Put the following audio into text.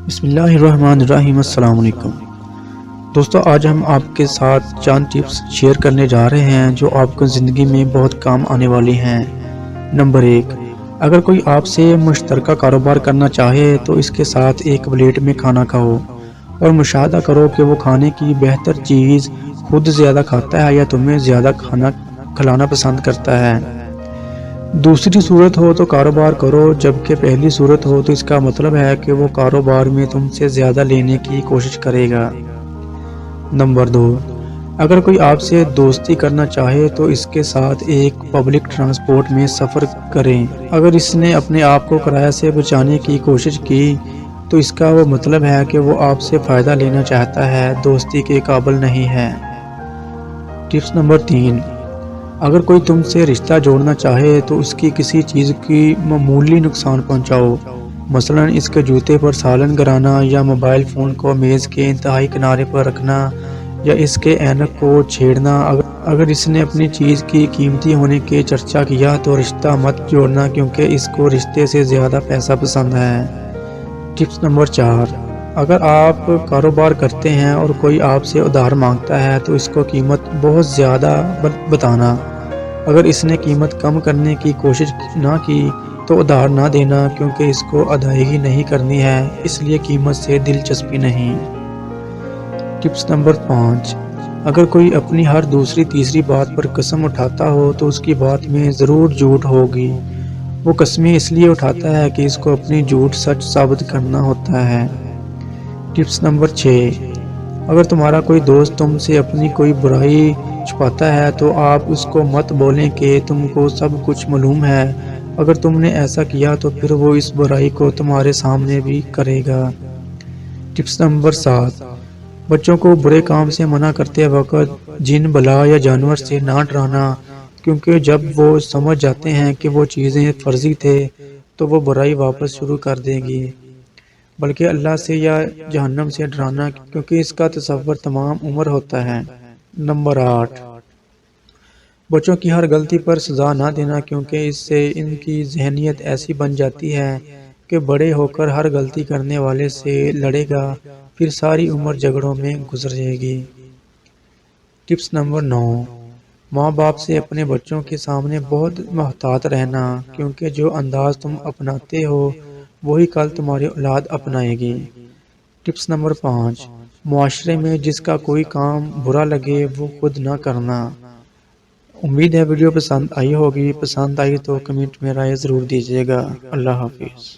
بسم اللہ الرحمن الرحیم۔ السلام علیکم دوستو، آج ہم آپ کے ساتھ چند ٹپس شیئر کرنے جا رہے ہیں جو آپ کو زندگی میں بہت کام آنے والی ہیں۔ نمبر 1، اگر کوئی آپ سے مشترکہ کاروبار کرنا چاہے تو اس کے ساتھ ایک پلیٹ میں کھانا کھاؤ اور مشاہدہ کرو کہ وہ کھانے کی بہتر چیز خود زیادہ کھاتا ہے یا تمہیں زیادہ کھانا کھلانا پسند کرتا ہے۔ دوسری صورت ہو تو کاروبار کرو، جبکہ پہلی صورت ہو تو اس کا مطلب ہے کہ وہ کاروبار میں تم سے زیادہ لینے کی کوشش کرے گا۔ نمبر 2، اگر کوئی آپ سے دوستی کرنا چاہے تو اس کے ساتھ ایک پبلک ٹرانسپورٹ میں سفر کریں۔ اگر اس نے اپنے آپ کو کرایہ سے بچانے کی کوشش کی تو اس کا وہ مطلب ہے کہ وہ آپ سے فائدہ لینا چاہتا ہے، دوستی کے قابل نہیں ہے۔ ٹپس نمبر 3، اگر کوئی تم سے رشتہ جوڑنا چاہے تو اس کی کسی چیز کی معمولی نقصان پہنچاؤ، مثلا اس کے جوتے پر سالن گرانا یا موبائل فون کو میز کے انتہائی کنارے پر رکھنا یا اس کے اینک کو چھیڑنا۔ اگر اس نے اپنی چیز کی قیمتی ہونے کے چرچا کیا تو رشتہ مت جوڑنا، کیونکہ اس کو رشتے سے زیادہ پیسہ پسند ہے۔ ٹپس نمبر 4، اگر آپ کاروبار کرتے ہیں اور کوئی آپ سے ادھار مانگتا ہے تو اس کو قیمت بہت زیادہ بتانا۔ اگر اس نے قیمت کم کرنے کی کوشش نہ کی تو ادھار نہ دینا، کیونکہ اس کو ادائیگی نہیں کرنی ہے، اس لیے قیمت سے دلچسپی نہیں۔ ٹپس نمبر 5، اگر کوئی اپنی ہر دوسری تیسری بات پر قسم اٹھاتا ہو تو اس کی بات میں ضرور جھوٹ ہوگی۔ وہ قسمیں اس لیے اٹھاتا ہے کہ اس کو اپنی جھوٹ سچ ثابت کرنا ہوتا ہے۔ ٹپس نمبر 6، اگر تمہارا کوئی دوست تم سے اپنی کوئی برائی چھپاتا ہے تو آپ اس کو مت بولیں کہ تم کو سب کچھ معلوم ہے۔ اگر تم نے ایسا کیا تو پھر وہ اس برائی کو تمہارے سامنے بھی کرے گا۔ ٹپس نمبر 7، بچوں کو برے کام سے منع کرتے وقت جن، بلا یا جانور سے نہ ڈرانا، کیونکہ جب وہ سمجھ جاتے ہیں کہ وہ چیزیں فرضی تھے تو وہ برائی واپس شروع کر دیں گی، بلکہ اللہ سے یا جہنم سے ڈرانا، کیونکہ اس کا تصور تمام عمر ہوتا ہے۔ نمبر 8، بچوں کی ہر غلطی پر سزا نہ دینا، کیونکہ اس سے ان کی ذہنیت ایسی بن جاتی ہے کہ بڑے ہو کر ہر غلطی کرنے والے سے لڑے گا، پھر ساری عمر جھگڑوں میں گزر جائے گی۔ ٹپس نمبر 9، ماں باپ سے اپنے بچوں کے سامنے بہت محتاط رہنا، کیونکہ جو انداز تم اپناتے ہو وہی کل تمہاری اولاد اپنائے گی۔ ٹپس نمبر 5، معاشرے میں جس کا کوئی کام برا لگے وہ خود نہ کرنا۔ امید ہے ویڈیو پسند آئی ہوگی، پسند آئی تو کمنٹ میں رائے ضرور دیجیے گا۔ اللہ حافظ۔